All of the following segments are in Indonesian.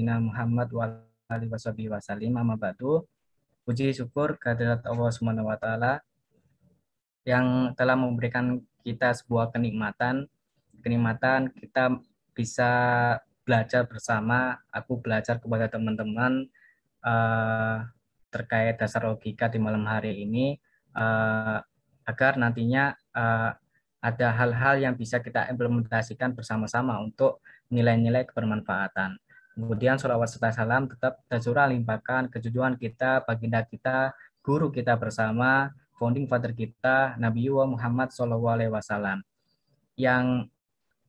sayyidina Muhammad wa alihi wasallam. Amma ba'du. Puji syukur kehadirat Allah Subhanahu wa taala yang telah memberikan kita sebuah kenikmatan kita bisa belajar bersama. Aku belajar kepada teman-teman terkait dasar logika di malam hari ini, agar nantinya ada hal-hal yang bisa kita implementasikan bersama-sama untuk nilai-nilai kebermanfaatan. Kemudian sholawat serta salam tetap tercurah limpahkan kejujuran kita, baginda kita, guru kita bersama, founding father kita, Nabi Muhammad SAW, yang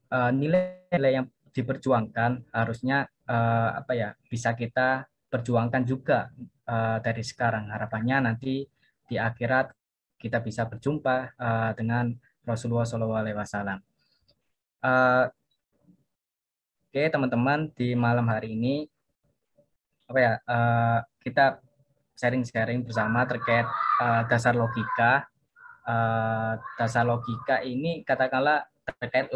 nilai-nilai yang diperjuangkan harusnya bisa kita perjuangkan juga dari sekarang. Harapannya nanti di akhirat kita bisa berjumpa dengan Rasulullah SAW. Oke, teman-teman, di malam hari ini kita sharing-sharing bersama terkait dasar logika. Dasar logika ini katakanlah terkait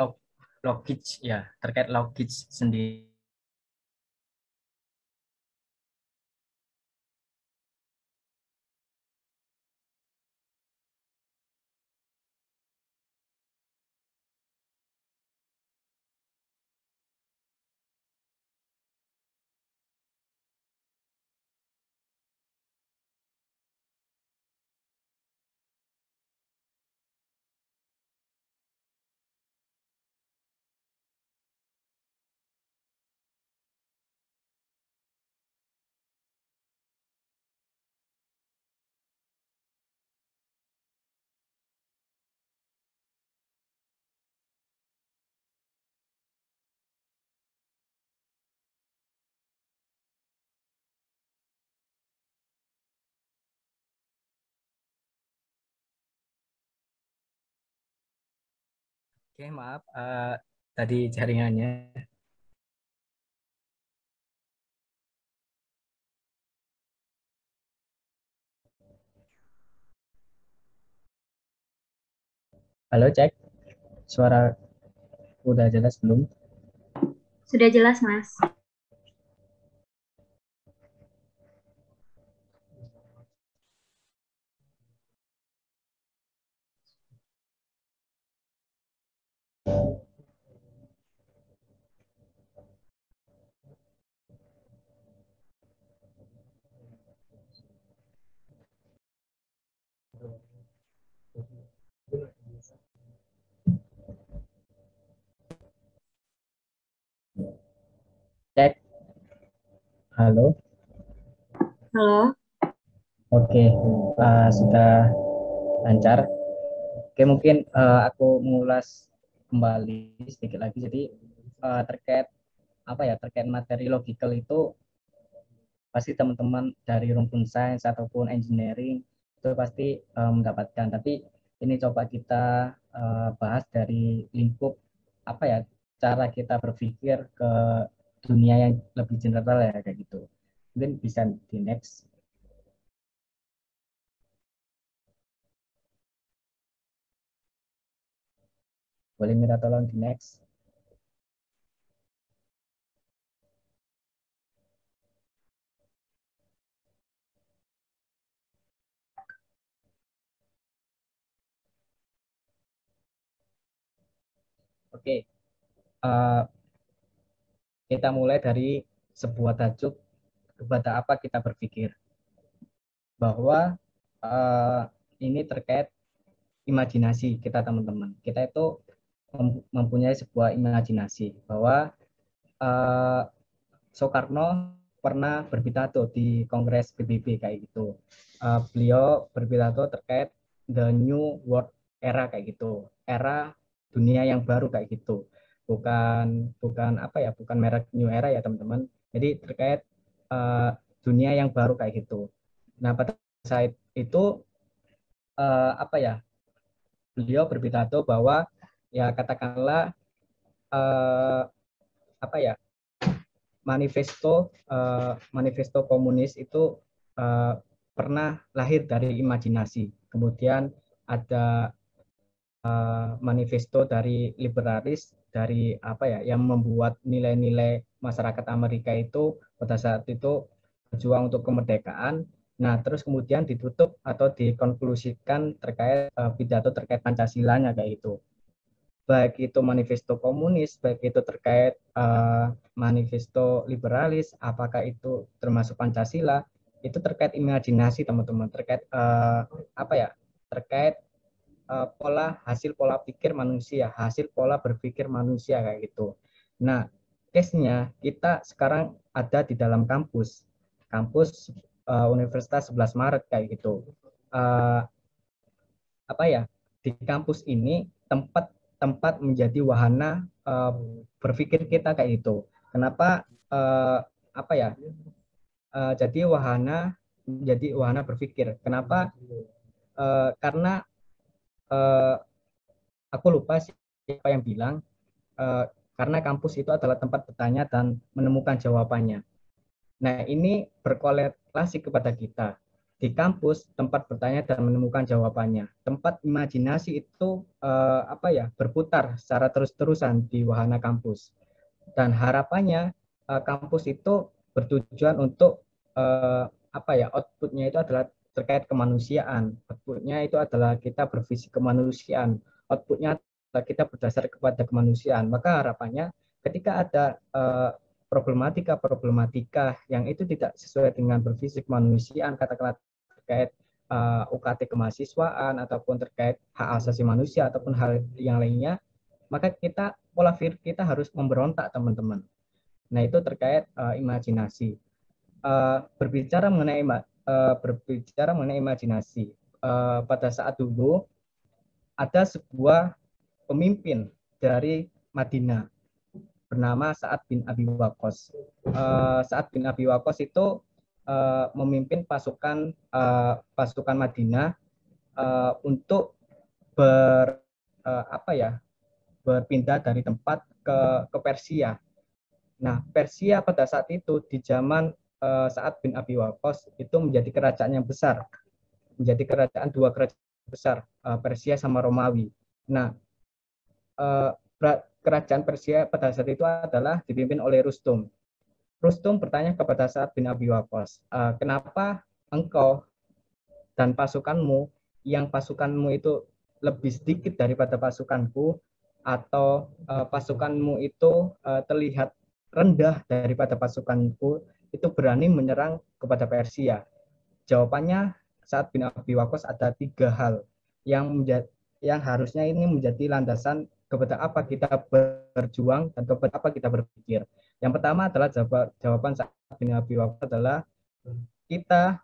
terkait logis sendiri. Oke, maaf, tadi jaringannya. Halo, cek. Suara udah jelas belum? Sudah jelas, Mas. Cek. Halo. Halo. Oke, sudah lancar. Oke, mungkin aku mengulas kembali sedikit lagi. Jadi terkait terkait materi logical itu pasti teman-teman dari rumpun sains ataupun engineering itu pasti mendapatkan. Tapi ini coba kita bahas dari lingkup cara kita berpikir ke dunia yang lebih general ya, kayak gitu. Mungkin bisa di next. Boleh minta tolong di next. Oke, kita mulai dari sebuah tajuk, kepada apa kita berpikir, bahwa ini terkait imajinasi kita, teman-teman. Kita itu mempunyai sebuah imajinasi bahwa Soekarno pernah berpidato di Kongres PBB kayak gitu. Beliau berpidato terkait the new world era kayak gitu, era dunia yang baru kayak gitu. Bukan bukan merek new era ya, teman-teman. Jadi terkait dunia yang baru kayak gitu. Nah, pada saat itu beliau berpidato bahwa ya katakanlah eh, apa ya manifesto komunis itu pernah lahir dari imajinasi. Kemudian ada manifesto dari liberalis, dari yang membuat nilai-nilai masyarakat Amerika itu pada saat itu berjuang untuk kemerdekaan. Nah, terus kemudian ditutup atau dikonklusikan terkait pidato terkait Pancasilanya kayak itu. Baik itu manifesto komunis, baik itu terkait manifesto liberalis, apakah itu termasuk Pancasila, itu terkait imajinasi teman-teman, terkait apa ya, terkait hasil pola pikir manusia, hasil pola berpikir manusia kayak gitu. Nah, case-nya kita sekarang ada di dalam kampus Universitas 11 Maret kayak gitu. Apa ya, di kampus ini tempat tempat menjadi wahana berpikir kita kayak gitu. Kenapa apa ya? Jadi menjadi wahana berpikir. Kenapa? Karena aku lupa siapa yang bilang karena kampus itu adalah tempat bertanya dan menemukan jawabannya. Nah, ini berkorelasi kepada kita. Di kampus, tempat bertanya dan menemukan jawabannya. Tempat imajinasi itu apa ya, berputar secara terus-terusan di wahana kampus. Dan harapannya kampus itu bertujuan untuk apa ya, outputnya itu adalah terkait kemanusiaan. Outputnya itu adalah kita bervisi kemanusiaan. Outputnya adalah kita berdasar kepada kemanusiaan. Maka harapannya ketika ada problematika yang itu tidak sesuai dengan bervisi kemanusiaan, katakanlah terkait UKT kemahasiswaan ataupun terkait hak asasi manusia ataupun hal yang lainnya, maka pola pikir kita harus memberontak teman-teman. Nah, itu terkait imajinasi. Berbicara mengenai imajinasi, pada saat dulu ada sebuah pemimpin dari Madinah bernama Sa'ad bin Abi Waqqas. Sa'ad bin Abi Waqqas itu memimpin pasukan Madinah untuk apa ya, berpindah dari tempat ke Persia. Nah, Persia pada saat itu di zaman Sa'ad bin Abi Waqqas itu menjadi kerajaan yang besar, menjadi dua kerajaan besar, Persia sama Romawi. Nah, kerajaan Persia pada saat itu adalah dipimpin oleh Rustum. Rustum bertanya kepada Sa'ad bin Abi Waqqas, kenapa engkau dan pasukanmu itu lebih sedikit daripada pasukanku, atau pasukanmu itu terlihat rendah daripada pasukanku, itu berani menyerang kepada Persia? Jawabannya Sa'ad bin Abi Waqqas ada 3 hal yang harusnya ini menjadi landasan kepada apa kita berjuang dan kepada apa kita berpikir. Yang pertama adalah jawaban Sa'ad bin Abi Waqqas adalah kita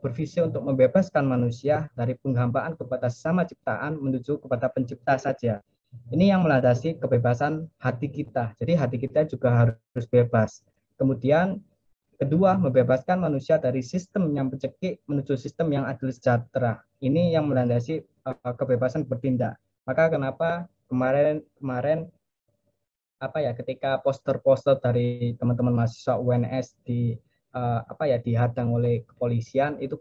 bervisi untuk membebaskan manusia dari penghambaan kepada sesama ciptaan menuju kepada pencipta saja. Ini yang melandasi kebebasan hati kita. Jadi hati kita juga harus bebas. Kemudian kedua, membebaskan manusia dari sistem yang mencekik menuju sistem yang adil sejahtera. Ini yang melandasi kebebasan bertindak. Maka kenapa kemarin apa ya, ketika poster-poster dari teman-teman mahasiswa UNS apa ya, dihadang oleh kepolisian, itu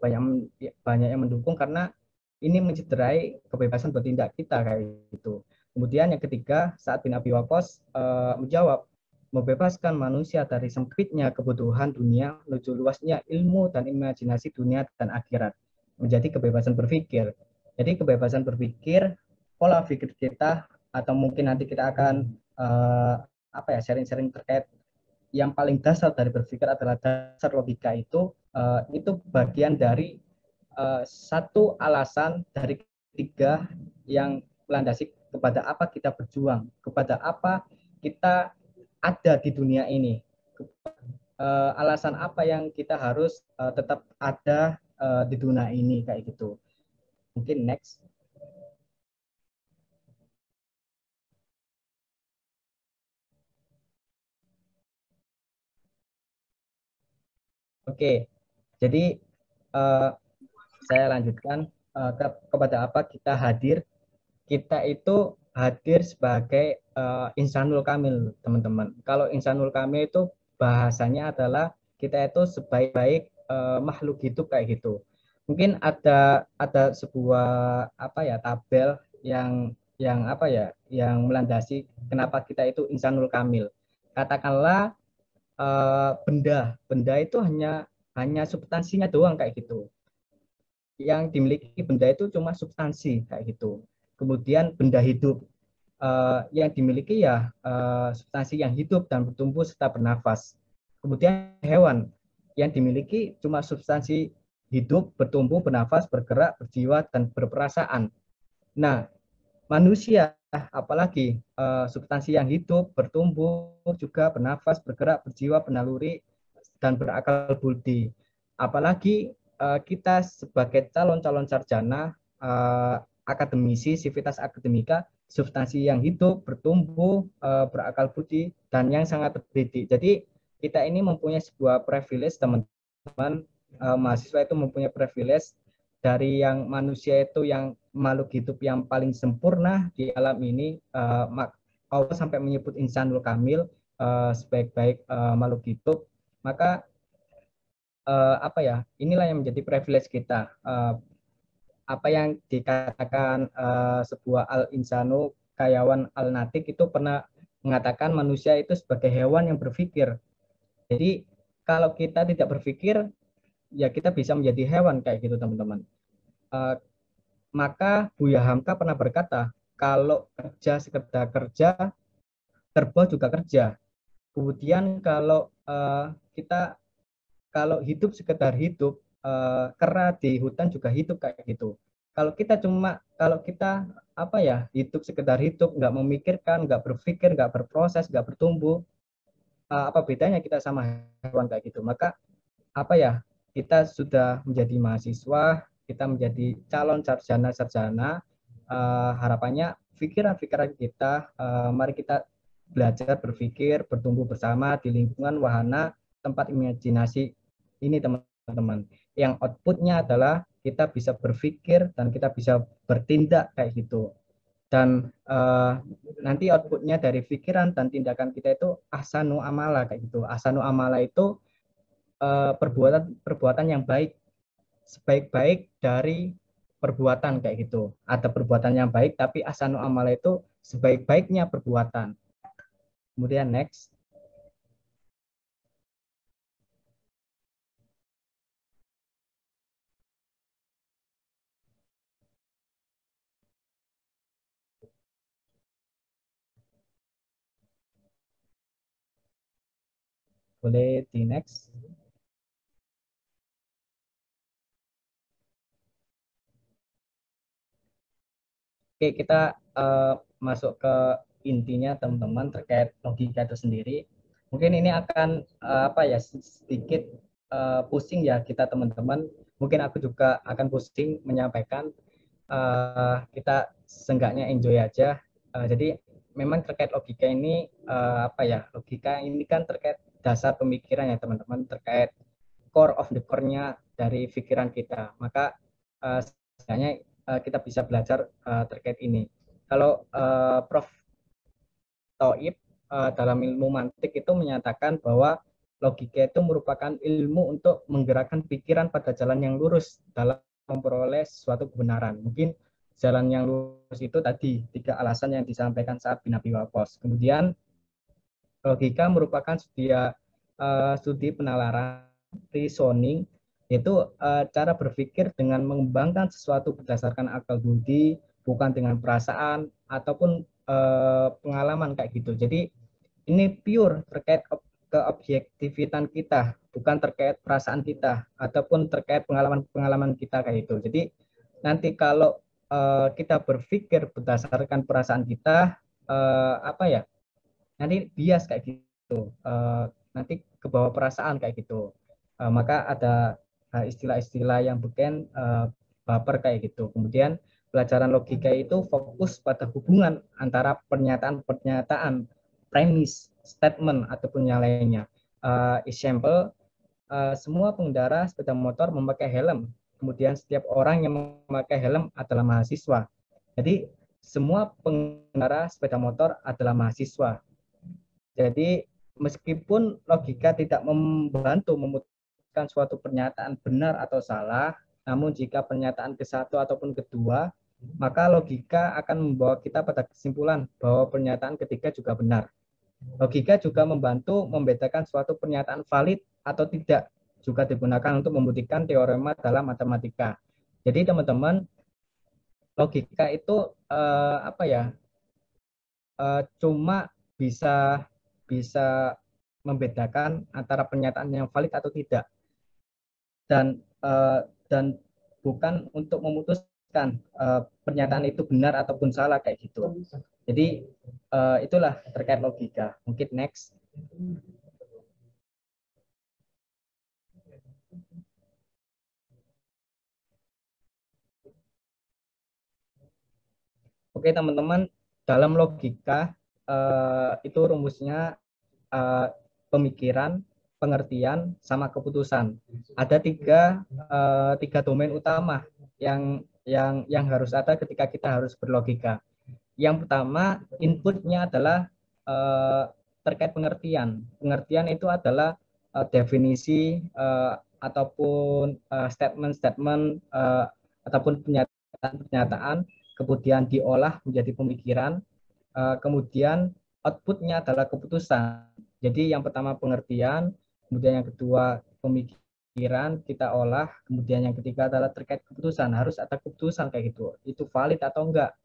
banyak yang mendukung karena ini mencederai kebebasan bertindak kita kayak gitu. Kemudian yang ketiga, Sa'ad bin Abi Waqqas menjawab, membebaskan manusia dari sempitnya kebutuhan dunia menuju luasnya ilmu dan imajinasi dunia dan akhirat, menjadi kebebasan berpikir. Jadi kebebasan berpikir, pola pikir kita, atau mungkin nanti kita akan apa ya, sharing-sharing terkait yang paling dasar dari berpikir adalah dasar logika itu bagian dari satu alasan dari 3 yang melandasi kepada apa kita berjuang, kepada apa kita ada di dunia ini, alasan apa yang kita harus tetap ada di dunia ini kayak gitu. Mungkin next. Oke, jadi saya lanjutkan kepada apa kita hadir. Kita itu hadir sebagai insanul kamil, teman-teman. Kalau insanul kamil itu bahasanya adalah kita itu sebaik-baik makhluk hidup kayak gitu. Mungkin ada sebuah apa ya, tabel yang apa ya, yang melandasi kenapa kita itu insanul kamil. Katakanlah benda. Benda itu hanya substansinya doang kayak gitu. Yang dimiliki benda itu cuma substansi kayak gitu. Kemudian benda hidup yang dimiliki ya substansi yang hidup dan bertumbuh serta bernafas. Kemudian hewan yang dimiliki cuma substansi hidup, bertumbuh, bernafas, bergerak, berjiwa, dan berperasaan. Nah, manusia apalagi substansi yang hidup, bertumbuh, juga bernafas, bergerak, berjiwa, bernaluri, dan berakal budi. Apalagi kita sebagai calon-calon sarjana, akademisi, sivitas akademika, substansi yang hidup, bertumbuh, berakal budi, dan yang sangat terdidik. Jadi kita ini mempunyai sebuah privilege, teman-teman, mahasiswa itu mempunyai privilege dari yang manusia itu yang makhluk hidup yang paling sempurna di alam ini. Allah sampai menyebut insanul kamil, sebaik-baik makhluk hidup. Maka apa ya, inilah yang menjadi privilege kita. Apa yang dikatakan sebuah al-insanu kayawan al-natik itu pernah mengatakan manusia itu sebagai hewan yang berpikir. Jadi kalau kita tidak berpikir, ya kita bisa menjadi hewan kayak gitu, teman-teman. Maka Buya Hamka pernah berkata, kalau kerja sekedar kerja, kerbau juga kerja. Kemudian kita kalau hidup sekedar hidup, kera di hutan juga hidup kayak gitu. Kalau kita apa ya, hidup sekedar hidup, nggak memikirkan, nggak berpikir, nggak berproses, nggak bertumbuh, apa bedanya kita sama hewan kayak gitu? Maka apa ya, kita sudah menjadi mahasiswa, kita menjadi calon sarjana-sarjana, harapannya pikiran-pikiran kita, mari kita belajar berpikir, bertumbuh bersama di lingkungan wahana tempat imajinasi ini, teman-teman. Yang outputnya adalah kita bisa berpikir dan kita bisa bertindak kayak gitu. Dan nanti outputnya dari pikiran dan tindakan kita itu ahsanu amala kayak gitu. Ahsanu amala itu perbuatan yang baik, sebaik-baik dari perbuatan kayak gitu. Ada perbuatan yang baik, tapi ahsanu amala itu sebaik-baiknya perbuatan. Kemudian next. Boleh di next. Oke, kita masuk ke intinya, teman-teman, terkait logika itu sendiri. Mungkin ini akan apa ya, sedikit pusing ya kita, teman-teman. Mungkin aku juga akan pusing menyampaikan. Kita seenggaknya enjoy aja. Jadi memang terkait logika ini apa ya, logika ini kan terkait dasar pemikiran ya, teman-teman, terkait core of the core-nya dari pikiran kita. Maka sebenarnya kita bisa belajar terkait ini. Kalau Prof. Toib dalam ilmu mantik itu menyatakan bahwa logika itu merupakan ilmu untuk menggerakkan pikiran pada jalan yang lurus dalam memperoleh suatu kebenaran. Mungkin jalan yang lurus itu tadi 3 alasan yang disampaikan saat bin Abi Waqqas. Kemudian logika merupakan studi penalaran, reasoning, yaitu cara berpikir dengan mengembangkan sesuatu berdasarkan akal budi, bukan dengan perasaan ataupun pengalaman kayak gitu. Jadi ini pure terkait keobjektifan kita, bukan terkait perasaan kita ataupun terkait pengalaman-pengalaman kita kayak itu. Jadi nanti kalau kita berpikir berdasarkan perasaan kita, apa ya, nanti bias kayak gitu, nanti ke bawah perasaan kayak gitu. Maka ada istilah-istilah yang bukan baper kayak gitu. Kemudian pelajaran logika itu fokus pada hubungan antara pernyataan-pernyataan, premis, statement ataupun yang lainnya. Example, semua pengendara sepeda motor memakai helm. Kemudian setiap orang yang memakai helm adalah mahasiswa. Jadi semua pengendara sepeda motor adalah mahasiswa. Jadi meskipun logika tidak membantu memutuskan suatu pernyataan benar atau salah, namun jika pernyataan ke satu ataupun kedua, maka logika akan membawa kita pada kesimpulan bahwa pernyataan ketiga juga benar. Logika juga membantu membedakan suatu pernyataan valid atau tidak, juga digunakan untuk membuktikan teorema dalam matematika. Jadi teman-teman, logika itu apa ya? Cuma bisa bisa membedakan antara pernyataan yang valid atau tidak, dan dan bukan untuk memutuskan pernyataan itu benar ataupun salah kayak gitu. Jadi itulah terkait logika. Mungkin next. Oke teman-teman, dalam logika itu rumusnya uh, pemikiran, pengertian, sama keputusan. Ada tiga domain utama yang harus ada ketika kita harus berlogika. Yang pertama, inputnya adalah terkait pengertian. Pengertian itu adalah definisi ataupun statement-statement ataupun pernyataan-pernyataan, kemudian diolah menjadi pemikiran, kemudian outputnya adalah keputusan. Jadi yang pertama pengertian, kemudian yang kedua pemikiran kita olah, kemudian yang ketiga adalah terkait keputusan. Harus ada keputusan kayak gitu. Itu valid atau enggak?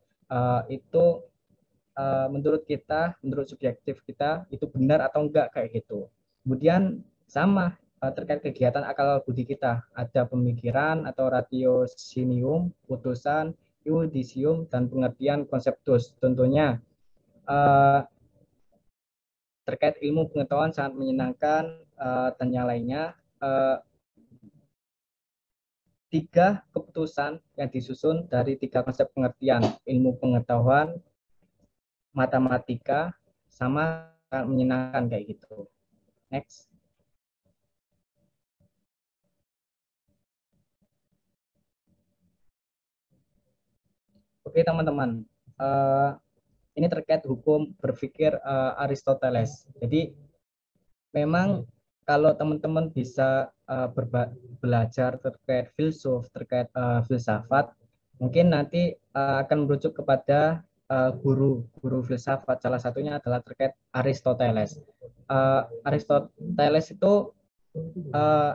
Itu menurut kita, menurut subjektif kita itu benar atau enggak kayak gitu. Kemudian sama terkait kegiatan akal budi kita, ada pemikiran atau ratiosinium, putusan, yudisium, dan pengertian konseptus. Tentunya terkait ilmu pengetahuan sangat menyenangkan dan yang lainnya. Tiga keputusan yang disusun dari tiga konsep pengertian, ilmu pengetahuan, matematika, sama menyenangkan kayak gitu. Next. Oke teman-teman, ini terkait hukum berpikir Aristoteles. Jadi memang kalau teman-teman bisa belajar terkait terkait filsafat, mungkin nanti akan merujuk kepada guru filsafat. Salah satunya adalah terkait Aristoteles. Aristoteles itu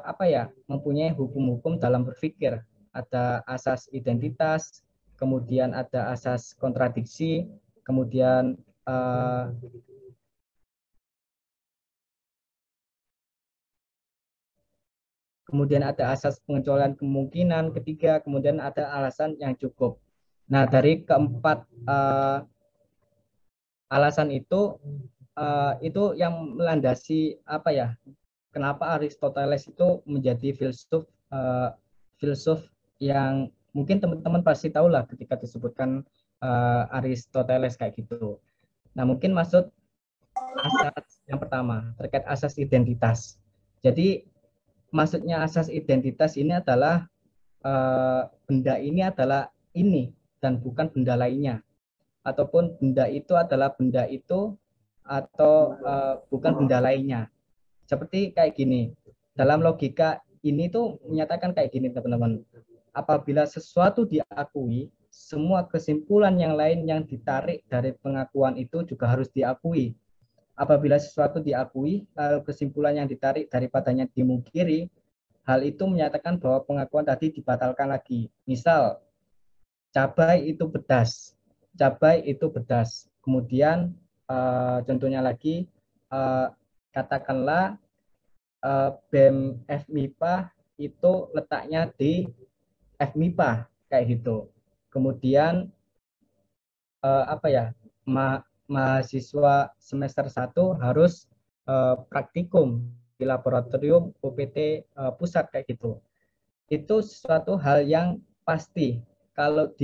apa ya, mempunyai hukum-hukum dalam berpikir. Ada asas identitas, kemudian ada asas kontradiksi, kemudian kemudian ada asas pengecualian kemungkinan ketiga, kemudian ada alasan yang cukup. Nah, dari keempat alasan itu yang melandasi apa ya? Kenapa Aristoteles itu menjadi filsuf yang mungkin teman-teman pasti tahu lah ketika disebutkan Aristoteles kayak gitu. Nah, mungkin maksud asas yang pertama terkait asas identitas. Jadi maksudnya asas identitas ini adalah benda ini adalah ini dan bukan benda lainnya, ataupun benda itu adalah benda itu atau bukan benda lainnya. Seperti kayak gini, dalam logika ini tuh menyatakan kayak gini teman-teman. Apabila sesuatu diakui, semua kesimpulan yang lain yang ditarik dari pengakuan itu juga harus diakui. Apabila sesuatu diakui, lalu kesimpulan yang ditarik daripadanya dimungkiri, hal itu menyatakan bahwa pengakuan tadi dibatalkan lagi. Misal, cabai itu pedas. Cabai itu pedas. Kemudian contohnya lagi, katakanlah BEM FMIPA itu letaknya di FMIPA kayak gitu. Kemudian apa ya, mahasiswa semester 1 harus praktikum di laboratorium UPT pusat kayak gitu. Itu suatu hal yang pasti. Kalau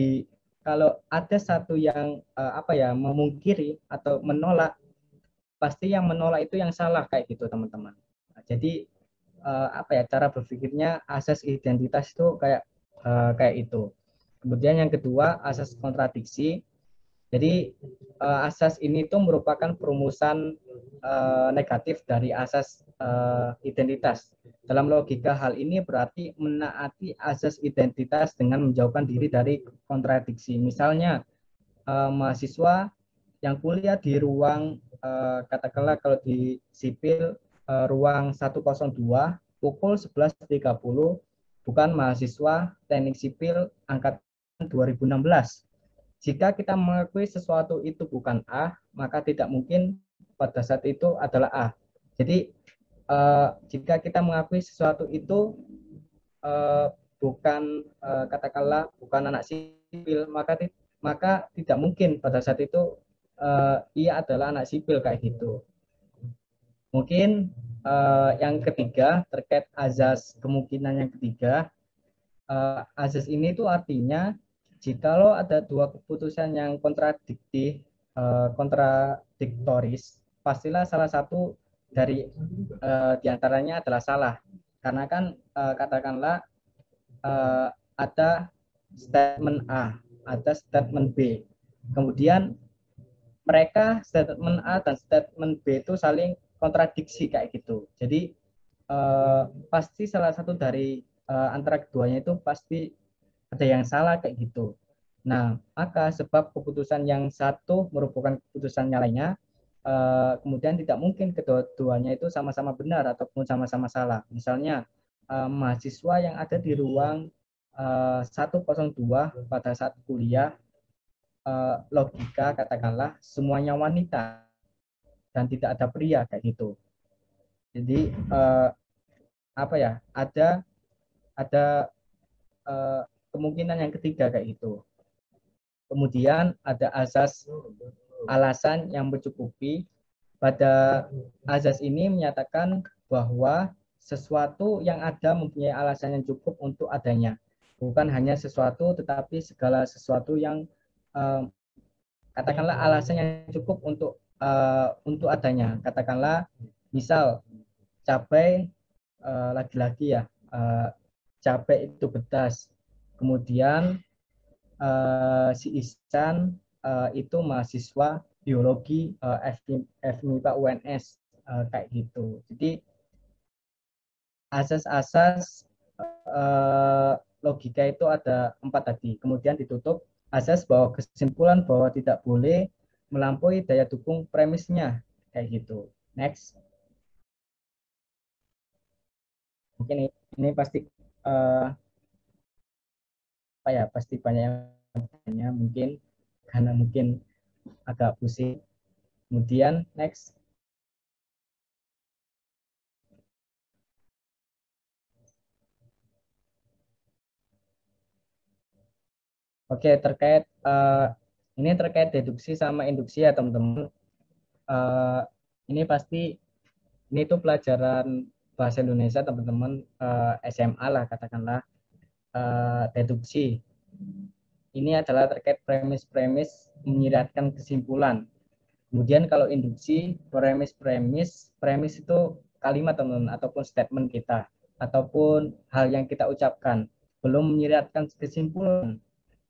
ada satu yang apa ya, memungkiri atau menolak, pasti yang menolak itu yang salah kayak gitu teman-teman. Nah, jadi apa ya, cara berpikirnya asas identitas itu kayak itu. Kemudian yang kedua asas kontradiksi. Jadi asas ini tuh merupakan perumusan negatif dari asas identitas. Dalam logika hal ini berarti menaati asas identitas dengan menjauhkan diri dari kontradiksi. Misalnya mahasiswa yang kuliah di ruang katakanlah kalau di sipil ruang 102 pukul 11.30 bukan mahasiswa teknik sipil angkatan 2016. Jika kita mengakui sesuatu itu bukan A, maka tidak mungkin pada saat itu adalah A. Jadi jika kita mengakui sesuatu itu bukan katakanlah bukan anak sipil, maka tidak mungkin pada saat itu ia adalah anak sipil kayak gitu. Mungkin yang ketiga terkait azas kemungkinan yang ketiga, azas ini itu artinya jikalau ada dua keputusan yang kontradiktoris, pastilah salah satu dari diantaranya adalah salah. Karena kan katakanlah ada statement A, ada statement B. Kemudian mereka statement A dan statement B itu saling kontradiksi kayak gitu. Jadi pasti salah satu dari antara keduanya itu pasti ada yang salah kayak gitu. Nah, maka sebab keputusan yang satu merupakan keputusan yang lainnya, kemudian tidak mungkin kedua-duanya itu sama-sama benar ataupun sama-sama salah. Misalnya, mahasiswa yang ada di ruang 102 pada saat kuliah, logika katakanlah semuanya wanita dan tidak ada pria kayak gitu. Jadi, apa ya, ada kemungkinan yang ketiga kayak gitu. Kemudian ada asas alasan yang mencukupi. Pada azas ini menyatakan bahwa sesuatu yang ada mempunyai alasan yang cukup untuk adanya. Bukan hanya sesuatu, tetapi segala sesuatu yang katakanlah alasan yang cukup untuk adanya. Katakanlah, misal cabai lagi-lagi ya, cabai itu pedas. Kemudian si Ihsan itu mahasiswa biologi FMIPA UNS kayak gitu. Jadi asas-asas logika itu ada 4 tadi. Kemudian ditutup asas bahwa kesimpulan bahwa tidak boleh melampaui daya dukung premisnya kayak gitu. Next. Mungkin ini pasti apa ya, pasti banyak yang bertanya mungkin karena mungkin agak pusing. Kemudian next. Oke, ini terkait deduksi sama induksi ya teman-teman. Ini pasti ini tuh pelajaran bahasa Indonesia teman-teman, SMA lah katakanlah. Deduksi ini adalah terkait premis-premis menyiratkan kesimpulan. Kemudian kalau induksi, premis itu kalimat teman-teman ataupun statement kita ataupun hal yang kita ucapkan belum menyiratkan kesimpulan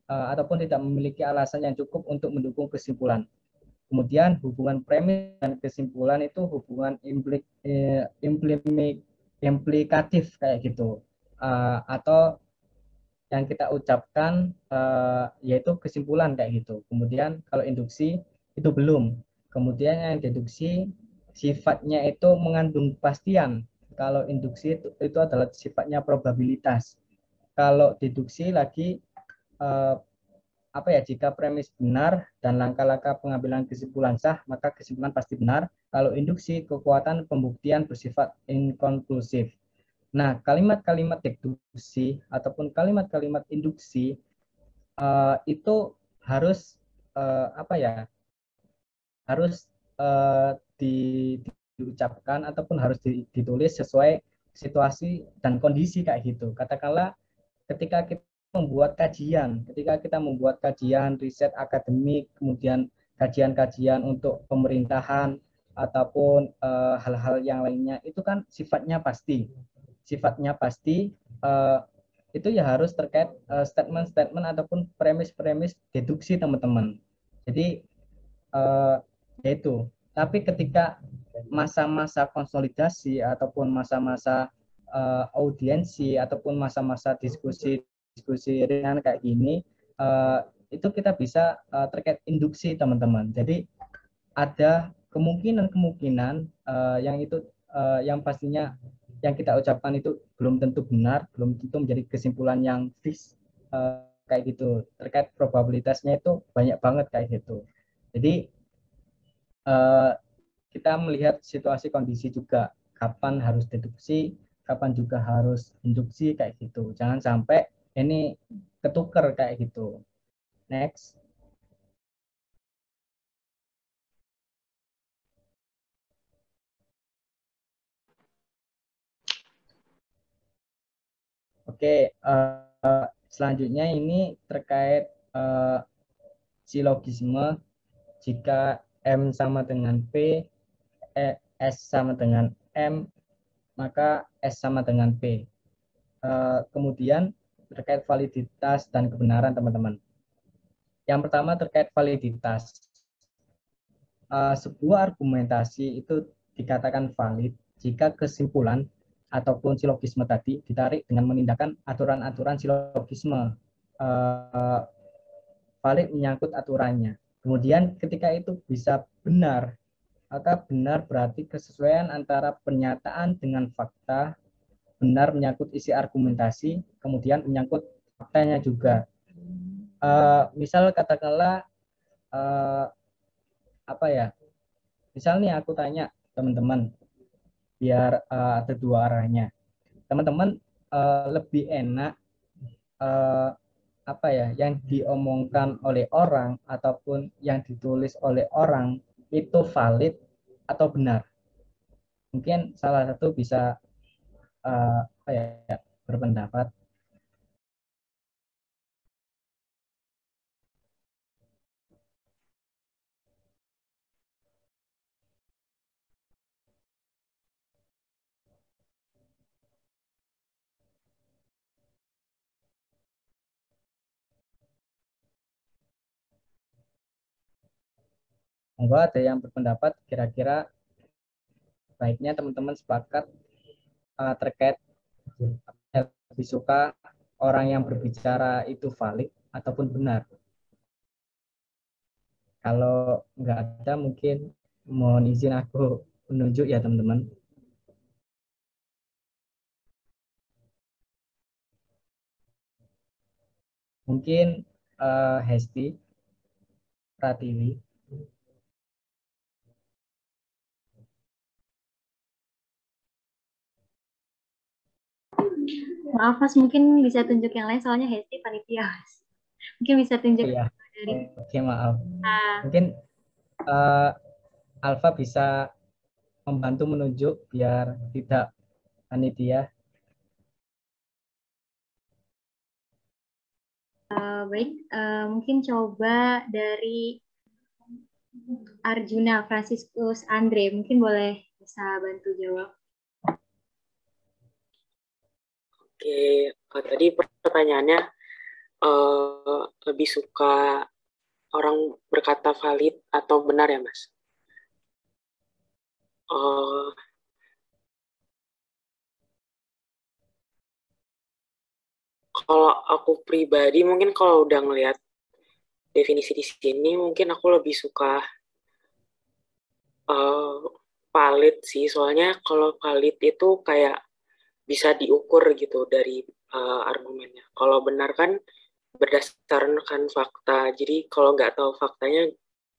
ataupun tidak memiliki alasan yang cukup untuk mendukung kesimpulan. Kemudian hubungan premis dan kesimpulan itu hubungan implikatif kayak gitu, atau yang kita ucapkan yaitu kesimpulan kayak gitu. Kemudian kalau induksi itu belum. Kemudian yang deduksi sifatnya itu mengandung kepastian. Kalau induksi itu adalah sifatnya probabilitas. Kalau deduksi lagi apa ya, jika premis benar dan langkah-langkah pengambilan kesimpulan sah, maka kesimpulan pasti benar. Kalau induksi, kekuatan pembuktian bersifat inkonklusif. Nah, kalimat-kalimat deduksi ataupun kalimat-kalimat induksi itu harus apa ya, harus diucapkan ataupun harus ditulis sesuai situasi dan kondisi kayak gitu. Katakanlah ketika kita membuat kajian riset akademik, kemudian kajian-kajian untuk pemerintahan ataupun hal-hal yang lainnya, itu kan sifatnya pasti itu ya harus terkait statement-statement ataupun premis-premis deduksi teman-teman. Jadi yaitu, tapi ketika masa-masa konsolidasi ataupun masa-masa audiensi ataupun masa-masa diskusi ringan kayak gini, itu kita bisa terkait induksi teman-teman. Jadi ada kemungkinan yang itu yang pastinya yang kita ucapkan itu belum tentu benar, belum tentu menjadi kesimpulan yang fix kayak gitu. Terkait probabilitasnya itu banyak banget kayak gitu. Jadi eh, kita melihat situasi kondisi juga, kapan harus deduksi, kapan juga harus induksi kayak gitu. Jangan sampai ini ketuker kayak gitu. Next. Oke, selanjutnya ini terkait silogisme. Jika M sama dengan P, S sama dengan M, maka S sama dengan P. Kemudian terkait validitas dan kebenaran teman-teman. Yang pertama terkait validitas. Sebuah argumentasi itu dikatakan valid jika kesimpulan ataupun silogisme tadi ditarik dengan menindakkan aturan-aturan silogisme. Valid menyangkut aturannya. Kemudian ketika itu bisa benar, maka benar berarti kesesuaian antara pernyataan dengan fakta, benar menyangkut isi argumentasi, kemudian menyangkut faktanya juga. Misal katakanlah apa ya? Misalnya aku tanya teman-teman, biar ada dua arahnya. Teman-teman lebih enak apa ya, yang diomongkan oleh orang ataupun yang ditulis oleh orang itu valid atau benar? Mungkin salah satu bisa apa ya, berpendapat. Monggo ada yang berpendapat kira-kira baiknya teman-teman sepakat terkait lebih suka orang yang berbicara itu valid ataupun benar. Kalau nggak ada mungkin mohon izin aku menunjuk ya teman-teman. Mungkin Hesti Pratiwi. Maaf Mas, mungkin bisa tunjuk yang lain soalnya Hesti panitia Mas. Mungkin bisa tunjuk Oh ya, dari oke maaf. ah, Mungkin uh, Alfa bisa membantu menunjuk biar tidak panitia. baik, mungkin coba dari Arjuna Franciscus Andre, mungkin boleh bisa bantu jawab. Oke, tadi pertanyaannya lebih suka orang berkata valid atau benar ya, Mas? Uh, Kalau aku pribadi mungkin kalau udah ngelihat definisi di sini mungkin aku lebih suka uh, valid sih. Soalnya kalau valid itu kayak bisa diukur gitu dari argumennya. Kalau benar kan berdasarkan fakta. Jadi kalau nggak tahu faktanya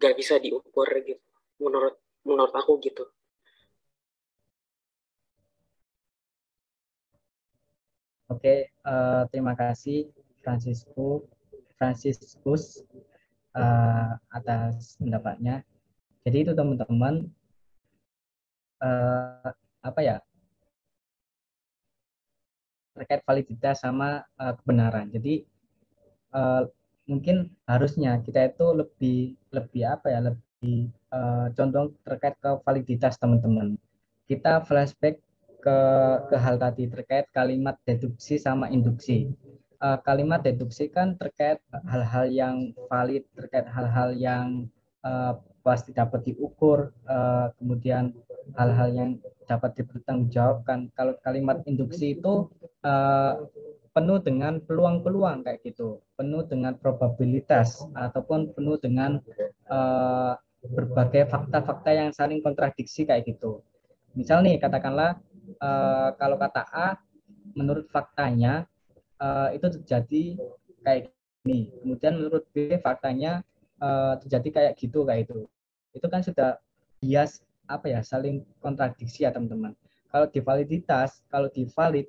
nggak bisa diukur gitu. Menurut menurut aku gitu. Oke, terima kasih Franciscus atas pendapatnya. Jadi itu teman-teman apa ya, terkait validitas sama kebenaran. Jadi mungkin harusnya kita itu lebih lebih apa ya, lebih condong terkait ke validitas teman-teman. Kita flashback ke hal tadi terkait kalimat deduksi sama induksi. Kalimat deduksi kan terkait hal-hal yang valid, terkait hal-hal yang pasti dapat diukur, kemudian hal-hal yang dapat dipertanggungjawabkan. Kalau kalimat induksi itu penuh dengan peluang-peluang kayak gitu, penuh dengan probabilitas ataupun penuh dengan berbagai fakta-fakta yang saling kontradiksi kayak gitu. Misal nih katakanlah kalau kata A menurut faktanya itu terjadi kayak gini, kemudian menurut B faktanya terjadi kayak gitu kayak itu kan sudah bias apa ya, saling kontradiksi ya teman-teman. Kalau di validitas, kalau di valid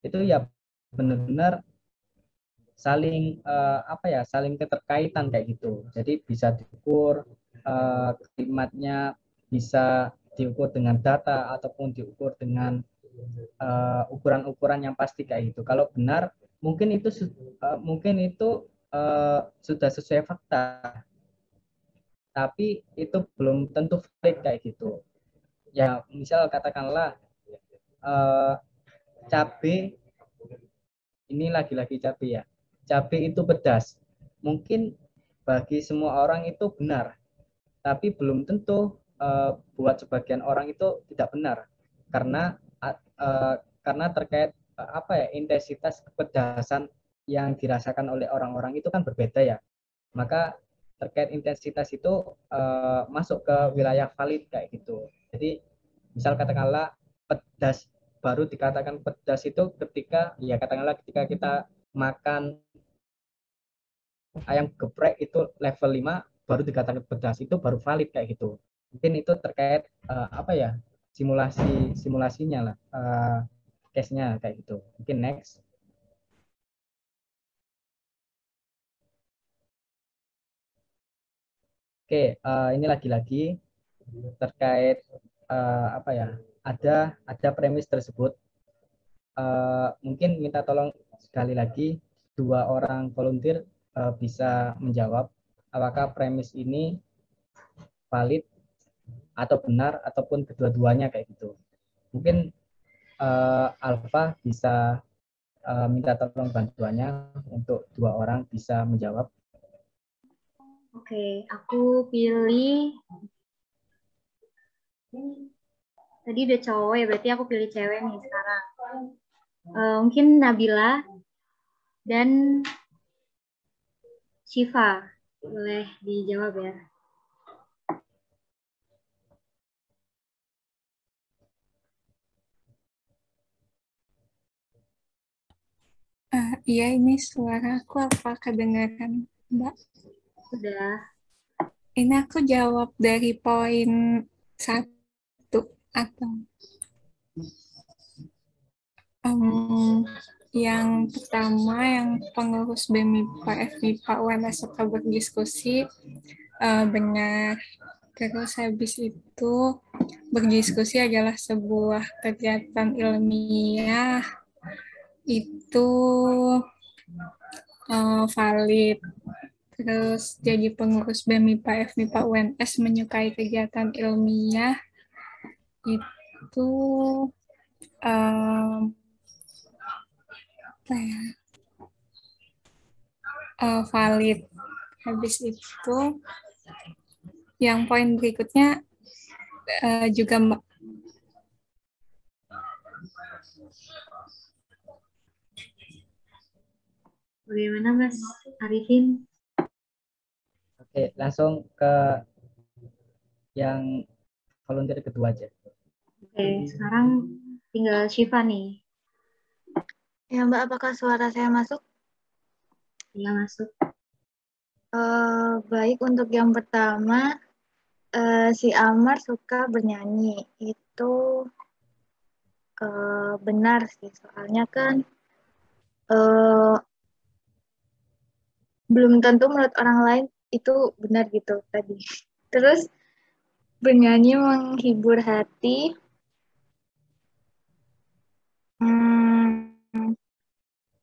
itu ya benar-benar saling apa ya, saling keterkaitan kayak gitu. Jadi bisa diukur kalimatnya, bisa diukur dengan data ataupun diukur dengan ukuran-ukuran yang pasti kayak gitu. Kalau benar mungkin itu sudah sesuai fakta, tapi itu belum tentu valid kayak gitu. Ya misal katakanlah eh, cabai, ini lagi-lagi cabai ya. Cabai itu pedas. Mungkin bagi semua orang itu benar, tapi belum tentu buat sebagian orang itu tidak benar karena karena terkait apa ya, intensitas kepedasan yang dirasakan oleh orang-orang itu kan berbeda ya. Maka terkait intensitas itu masuk ke wilayah valid kayak gitu. Jadi misal katakanlah pedas, baru dikatakan pedas itu ketika ya katakanlah ketika kita makan ayam geprek itu level 5 baru dikatakan pedas, itu baru valid kayak gitu. Mungkin itu terkait apa ya, simulasinya lah, case-nya kayak gitu. Mungkin next. Oke, ini lagi-lagi terkait apa ya, ada premis tersebut. Mungkin minta tolong sekali lagi dua orang volunteer bisa menjawab apakah premis ini valid atau benar ataupun kedua-duanya kayak gitu. Mungkin Alfa bisa minta tolong bantuannya untuk dua orang bisa menjawab. Oke, aku pilih. Tadi udah cowok ya, berarti aku pilih cewek nih sekarang. Mungkin Nabila dan Shiva. Boleh dijawab ya. Iya, ini suara aku apa kedengaran, Mbak? Sudah. Ini aku jawab dari poin 1 atau yang pertama, yang pengurus BMIPA, FMIPA, UNS suka berdiskusi, benar. Terus habis itu berdiskusi adalah sebuah kegiatan ilmiah, itu valid. Terus jadi pengurus BMIPA, FMIPA, UNS menyukai kegiatan ilmiah, itu apa ya, valid. Habis itu yang poin berikutnya juga Mbak. Bagaimana Mas Arifin? Oke, langsung ke yang volunteer kedua aja. Oke, sekarang tinggal Shiva nih. Ya Mbak, apakah suara saya masuk? Iya, masuk. Baik, untuk yang pertama, si Amar suka bernyanyi. Itu benar sih, soalnya kan belum tentu menurut orang lain itu benar gitu tadi. Terus bernyanyi menghibur hati.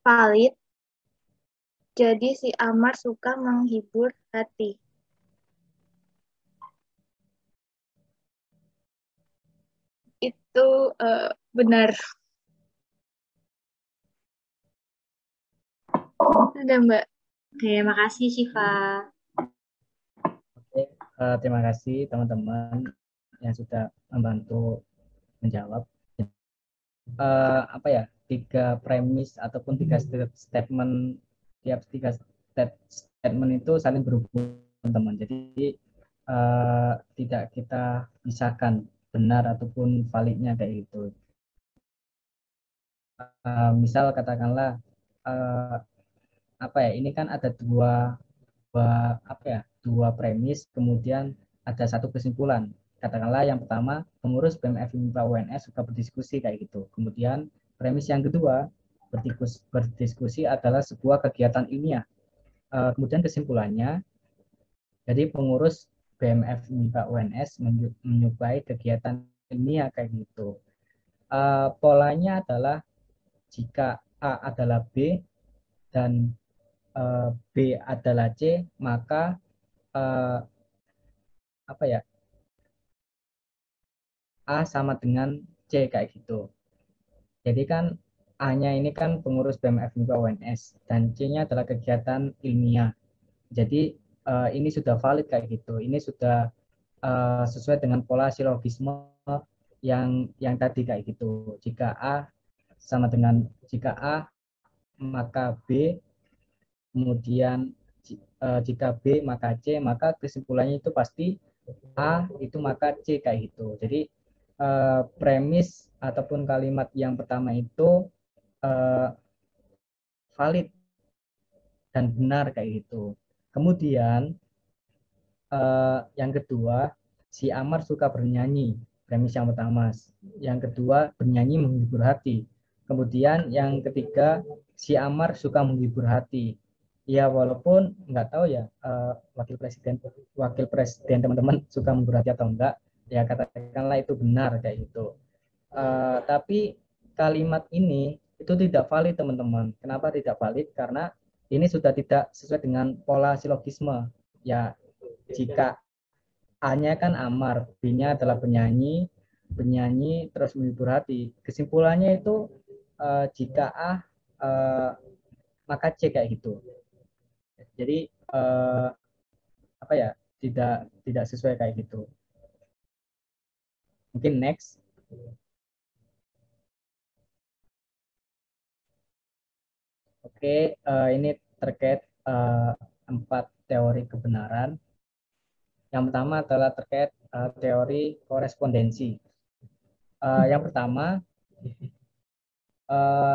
Valid. Jadi si Amar suka menghibur hati. Itu benar. Sudah Mbak. Oke, makasih Shiva. Oke, terima kasih teman-teman yang sudah membantu menjawab. Apa ya, 3 premis ataupun 3 statement, tiap 3 statement itu saling berhubungan teman. Jadi tidak kita pisahkan benar ataupun validnya kayak gitu. Misal katakanlah apa ya, ini kan ada dua premis, kemudian ada satu kesimpulan. Katakanlah yang pertama, pengurus BMF MIPA UNS suka berdiskusi kayak gitu. Kemudian premis yang kedua, berdiskusi adalah sebuah kegiatan ilmiah. Kemudian kesimpulannya, jadi pengurus BMF MIPA UNS menyukai kegiatan ilmiah kayak gitu. Polanya adalah jika A adalah B dan B adalah C, maka apa ya, A sama dengan C kayak gitu. Jadi kan A-nya ini kan pengurus BMF MIPA UNS dan C-nya adalah kegiatan ilmiah. Jadi ini sudah valid kayak gitu. Ini sudah sesuai dengan pola silogisme yang tadi kayak gitu. Jika A maka B, kemudian jika B maka C, maka kesimpulannya itu pasti A itu maka C kayak gitu. Jadi premis ataupun kalimat yang pertama itu valid dan benar kayak gitu. Kemudian yang kedua, si Amar suka bernyanyi. Premis yang pertama. Yang kedua, bernyanyi menghibur hati. Kemudian yang ketiga, si Amar suka menghibur hati. Ya walaupun nggak tahu ya wakil presiden teman-teman suka menghibur hati atau enggak, ya katakanlah itu benar kayak gitu. Tapi kalimat ini itu tidak valid teman-teman. Kenapa tidak valid? Karena ini sudah tidak sesuai dengan pola silogisme. Ya jika A-nya kan Amar, B-nya adalah penyanyi terus menghibur hati. Kesimpulannya itu jika A maka C kayak gitu. Jadi apa ya, tidak sesuai kayak gitu. Mungkin next. Oke, ini terkait 4 teori kebenaran. Yang pertama adalah terkait teori korespondensi. Yang pertama,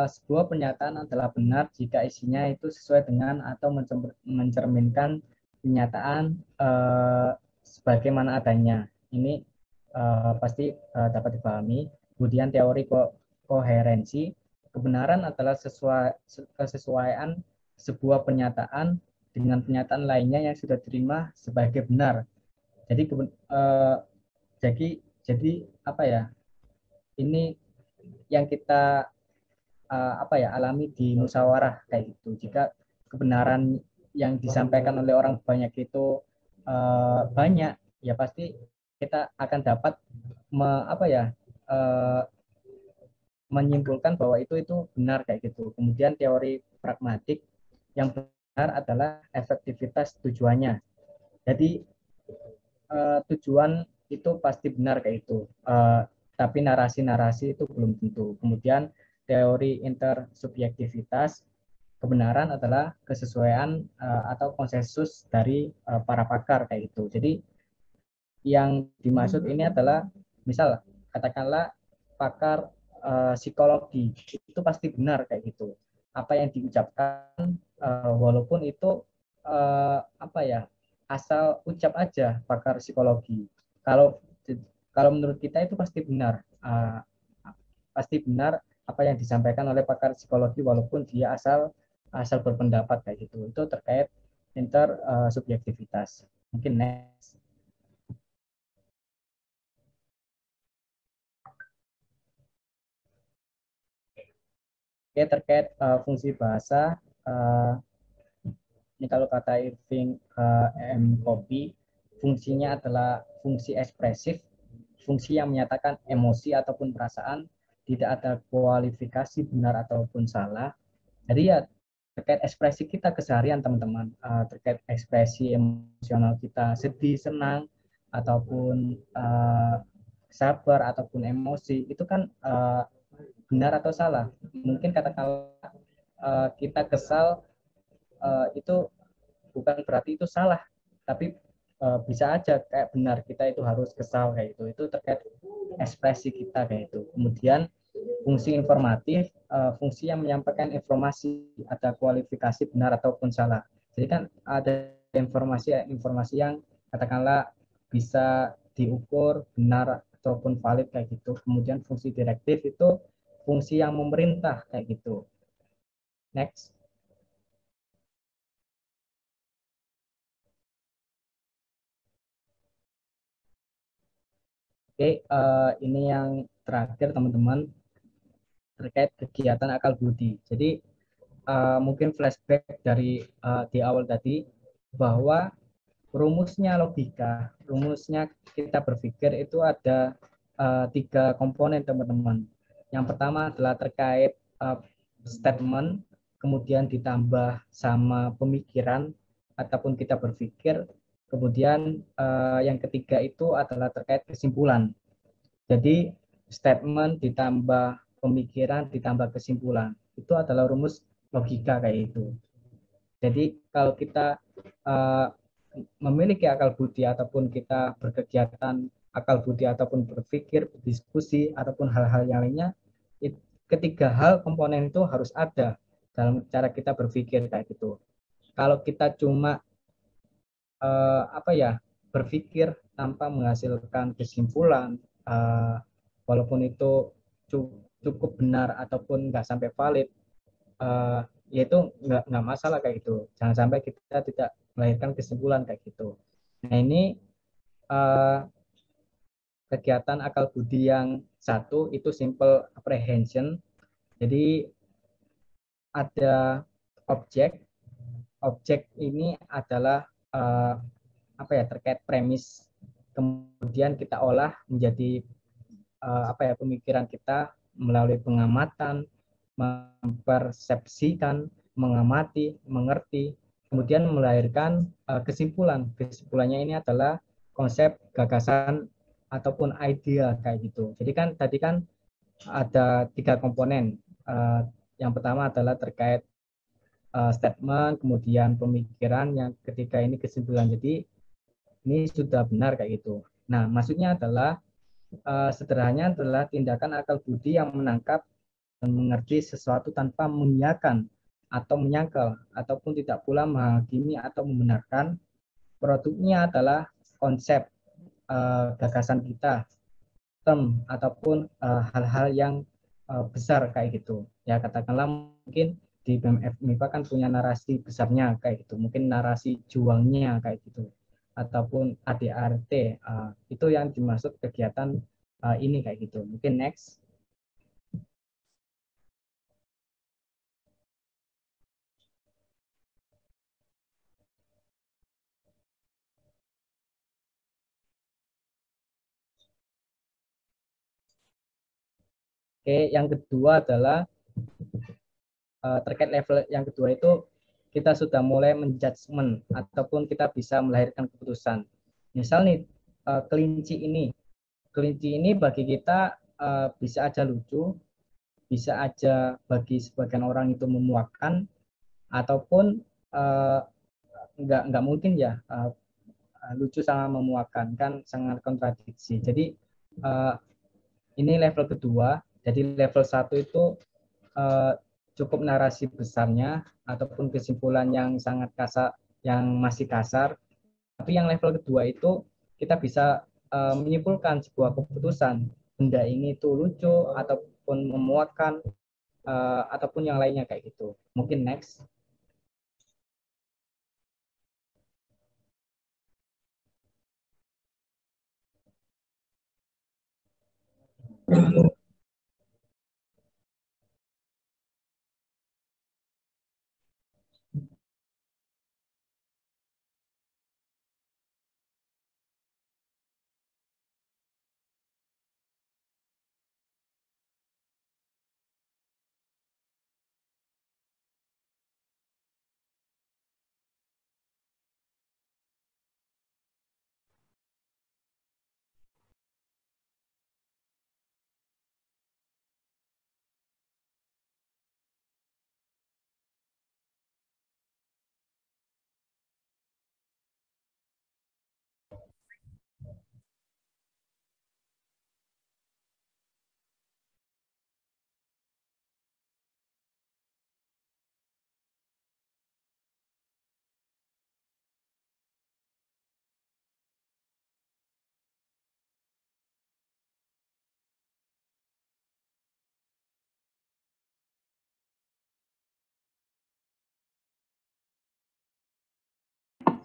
sebuah pernyataan adalah benar jika isinya itu sesuai dengan atau mencerminkan kenyataan sebagaimana adanya. Ini pasti dapat dipahami. Kemudian teori koherensi, kebenaran adalah kesesuaian sebuah pernyataan dengan pernyataan lainnya yang sudah diterima sebagai benar. Jadi jadi apa ya? Ini yang kita alami di musyawarah kayak gitu. Jika kebenaran yang disampaikan oleh orang banyak itu banyak, ya pasti kita akan dapat menyimpulkan bahwa itu benar kayak gitu. Kemudian teori pragmatik, yang benar adalah efektivitas tujuannya. Jadi tujuan itu pasti benar kayak itu. Tapi narasi-narasi itu belum tentu. Kemudian teori intersubjektivitas, kebenaran adalah kesesuaian atau konsensus dari para pakar kayak itu. Jadi yang dimaksud ini adalah misal katakanlah pakar psikologi itu pasti benar kayak gitu. Apa yang diucapkan walaupun itu asal ucap aja pakar psikologi. Kalau kalau menurut kita itu pasti benar. Pasti benar apa yang disampaikan oleh pakar psikologi walaupun dia asal berpendapat kayak gitu. Itu terkait intersubjektivitas. Mungkin next. Oke, terkait fungsi bahasa, ini kalau kata Irving M. Copy, fungsinya adalah fungsi ekspresif, fungsi yang menyatakan emosi ataupun perasaan, tidak ada kualifikasi benar ataupun salah. Jadi ya terkait ekspresi kita keseharian teman-teman, terkait ekspresi emosional kita, sedih, senang, ataupun sabar, ataupun emosi, itu kan benar atau salah. Mungkin katakanlah kita kesal, itu bukan berarti itu salah, tapi bisa aja kayak benar kita itu harus kesal kayak itu terkait ekspresi kita kayak itu. Kemudian fungsi informatif, fungsi yang menyampaikan informasi, ada kualifikasi benar ataupun salah. Jadi kan ada informasi yang katakanlah bisa diukur benar ataupun valid kayak gitu. Kemudian fungsi direktif itu fungsi yang memerintah kayak gitu. Next. Oke, ini yang terakhir teman-teman terkait kegiatan akal budi. Jadi mungkin flashback dari di awal tadi bahwa rumusnya logika, rumusnya kita berpikir itu ada 3 komponen teman-teman. Yang pertama adalah terkait statement, kemudian ditambah sama pemikiran ataupun kita berpikir, kemudian yang ketiga itu adalah terkait kesimpulan. Jadi statement ditambah pemikiran ditambah kesimpulan itu adalah rumus logika kayak itu. Jadi kalau kita uh, memiliki akal budi ataupun kita berkegiatan akal budi ataupun berpikir, berdiskusi ataupun hal-hal yang lainnya, ketiga hal komponen itu harus ada dalam cara kita berpikir kayak gitu. Kalau kita cuma apa ya berpikir tanpa menghasilkan kesimpulan, walaupun itu cukup benar ataupun nggak sampai valid, yaitu nggak masalah kayak gitu. Jangan sampai kita tidak melahirkan kesimpulan kayak gitu. Nah ini uh, kegiatan akal budi yang satu itu simple apprehension. Jadi ada objek, objek ini adalah apa ya terkait premis. Kemudian kita olah menjadi apa ya pemikiran kita melalui pengamatan, mempersepsikan, mengamati, mengerti, kemudian melahirkan kesimpulan. Kesimpulannya ini adalah konsep, gagasan ataupun idea kayak gitu. Jadi kan tadi kan ada 3 komponen. Yang pertama adalah terkait statement, kemudian pemikiran, yang ketiga ini kesimpulan. Jadi ini sudah benar kayak gitu. Nah, maksudnya adalah sederhananya adalah tindakan akal budi yang menangkap dan mengerti sesuatu tanpa mengiyakan atau menyangkal ataupun tidak pula menghakimi atau membenarkan. Produknya adalah konsep, gagasan kita, term ataupun hal-hal yang besar kayak gitu. Ya katakanlah mungkin di BMF MIPA kan punya narasi besarnya kayak gitu, mungkin narasi juangnya kayak gitu, ataupun ADRT, itu yang dimaksud kegiatan ini kayak gitu. Mungkin next. Oke, yang kedua adalah terkait level yang kedua itu kita sudah mulai menjudgment ataupun kita bisa melahirkan keputusan. Misal nih kelinci ini bagi kita bisa aja lucu, bisa aja bagi sebagian orang itu memuakkan, ataupun nggak mungkin ya lucu sama memuakkan, kan sangat kontradiksi. Jadi ini level kedua. Jadi level 1 itu cukup narasi besarnya ataupun kesimpulan yang sangat kasar, yang masih kasar. Tapi yang level kedua itu kita bisa menyimpulkan sebuah keputusan, benda ini tuh lucu ataupun memuakkan, ataupun yang lainnya kayak gitu. Mungkin next.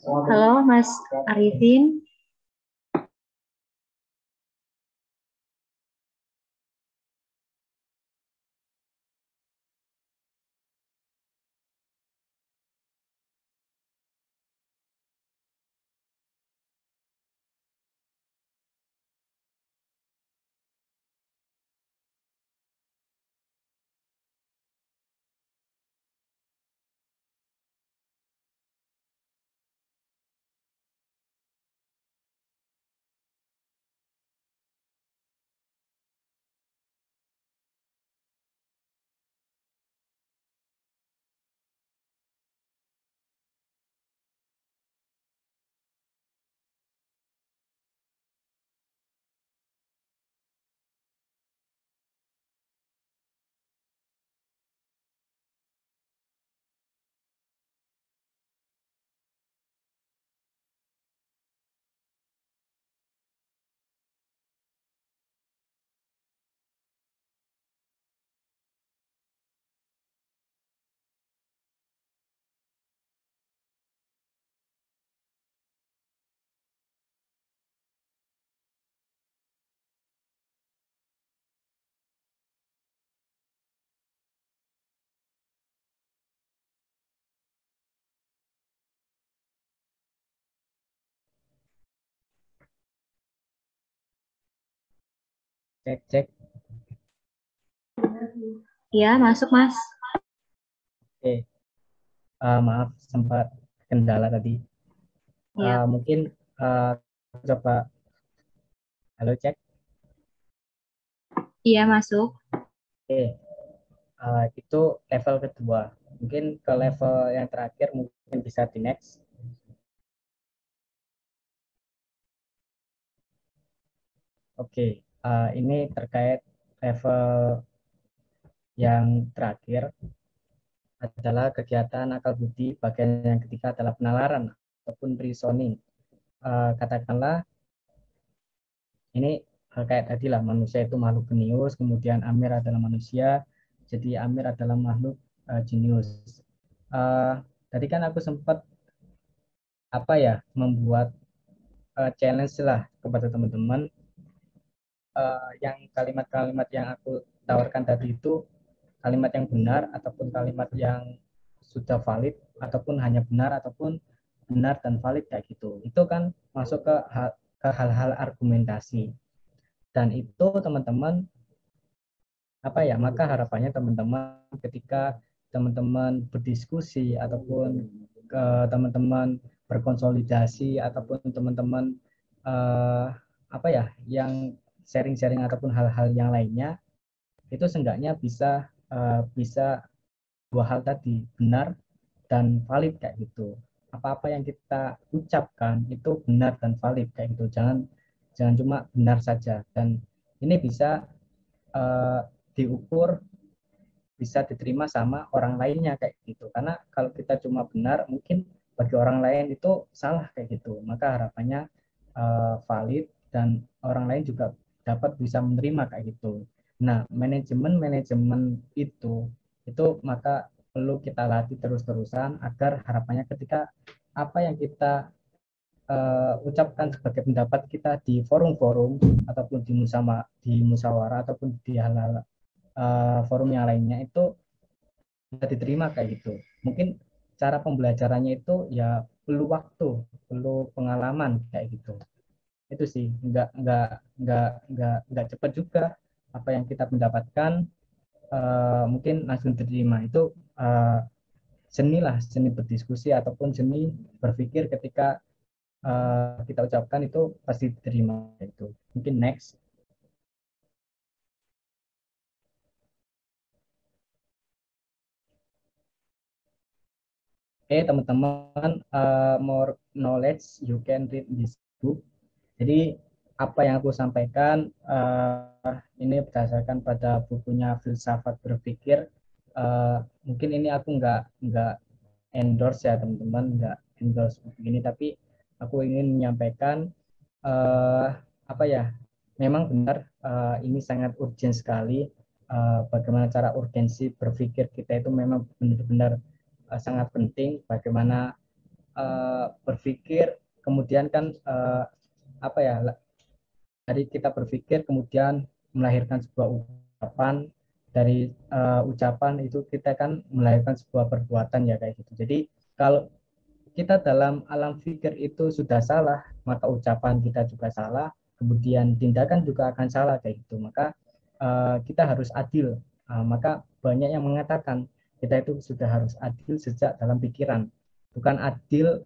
Halo, Mas Arifin. Cek, cek. Ya, masuk, Mas. Oke. Maaf, sempat kendala tadi. Ya. Mungkin coba, halo cek. Iya, masuk. Oke. Itu level kedua. Mungkin ke level yang terakhir mungkin bisa di next. Oke. Ini terkait level yang terakhir adalah kegiatan akal budi. Bagian yang ketiga adalah penalaran ataupun reasoning. Katakanlah ini kayak tadi lah, manusia itu makhluk jenius, kemudian Amir adalah manusia, jadi Amir adalah makhluk jenius. Tadi kan aku sempat apa ya, membuat challenge lah kepada teman-teman, yang kalimat-kalimat yang aku tawarkan tadi itu kalimat yang benar ataupun kalimat yang sudah valid, ataupun hanya benar ataupun benar dan valid kayak gitu. Itu kan masuk ke hal-hal argumentasi. Dan itu teman-teman apa ya, maka harapannya teman-teman ketika teman-teman berdiskusi ataupun ke teman-teman berkonsolidasi ataupun teman-teman apa ya, yang sharing-sharing ataupun hal-hal yang lainnya, itu seenggaknya bisa dua hal tadi, benar dan valid kayak gitu. Apa-apa yang kita ucapkan itu benar dan valid kayak gitu. Jangan jangan cuma benar saja. Dan ini bisa uh, diukur, bisa diterima sama orang lainnya kayak gitu. Karena kalau kita cuma benar, mungkin bagi orang lain itu salah kayak gitu. Maka harapannya valid dan orang lain juga dapat bisa menerima kayak gitu. Nah, manajemen itu maka perlu kita latih terus-terusan agar harapannya ketika apa yang kita ucapkan sebagai pendapat kita di forum-forum ataupun di musyawarah ataupun di hal-hal forum yang lainnya itu bisa diterima kayak gitu. Mungkin cara pembelajarannya itu ya perlu waktu, perlu pengalaman kayak gitu. Itu sih, nggak cepat juga apa yang kita mendapatkan mungkin langsung diterima. Itu seni lah, seni berdiskusi ataupun seni berpikir ketika kita ucapkan itu pasti diterima itu. Mungkin next. Oke, teman-teman, more knowledge you can read this book. Jadi apa yang aku sampaikan ini berdasarkan pada bukunya Filsafat Berpikir. Mungkin ini aku nggak endorse ya teman-teman, nggak endorse begini, tapi aku ingin menyampaikan apa ya, memang benar ini sangat urgent sekali. Bagaimana cara urgensi berpikir kita itu memang benar-benar sangat penting. Bagaimana berpikir, kemudian kan apa ya, dari kita berpikir kemudian melahirkan sebuah ucapan, dari ucapan itu kita kan melahirkan sebuah perbuatan ya kayak gitu. Jadi kalau kita dalam alam pikir itu sudah salah, maka ucapan kita juga salah, kemudian tindakan juga akan salah kayak gitu. Maka kita harus adil. Maka banyak yang mengatakan kita itu sudah harus adil sejak dalam pikiran, bukan adil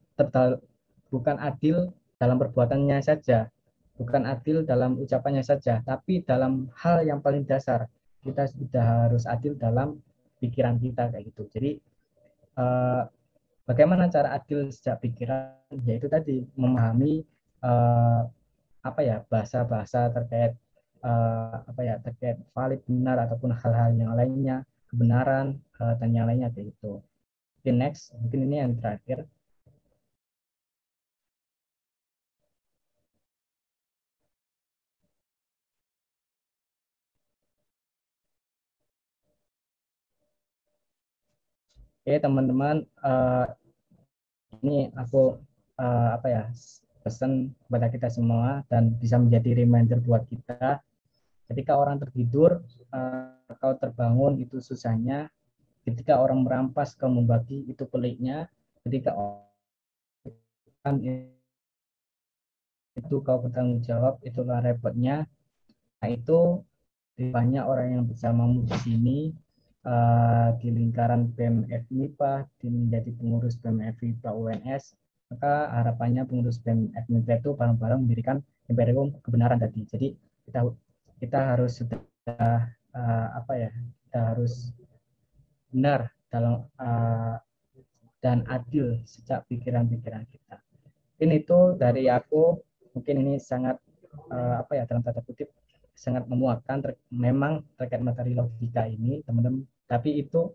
bukan adil dalam perbuatannya saja, bukan adil dalam ucapannya saja, tapi dalam hal yang paling dasar kita sudah harus adil dalam pikiran kita kayak gitu. Jadi bagaimana cara adil sejak pikiran? Yaitu tadi memahami apa ya, bahasa-bahasa terkait apa ya, terkait valid, benar ataupun hal-hal yang lainnya, kebenaran dan yang lainnya kayak gitu. Oke, next, mungkin ini yang terakhir. Oke teman-teman, ini aku apa ya, pesan kepada kita semua dan bisa menjadi reminder buat kita. Ketika orang tertidur, kau terbangun itu susahnya. Ketika orang merampas kau membagi itu peliknya. Ketika orang itu kau bertanggung jawab itulah repotnya. Nah itu banyak orang yang bersamamu di sini di lingkaran BMF MIPA, menjadi pengurus BMF MIPA UNS, maka harapannya pengurus BMF MIPA itu bareng-bareng mendirikan imperium kebenaran tadi. Jadi kita harus sudah apa ya, kita harus benar dalam dan adil sejak pikiran-pikiran kita. Ini itu dari aku, mungkin ini sangat apa ya, dalam tanda kutip sangat memuakkan memang terkait materi logika ini teman-teman, tapi itu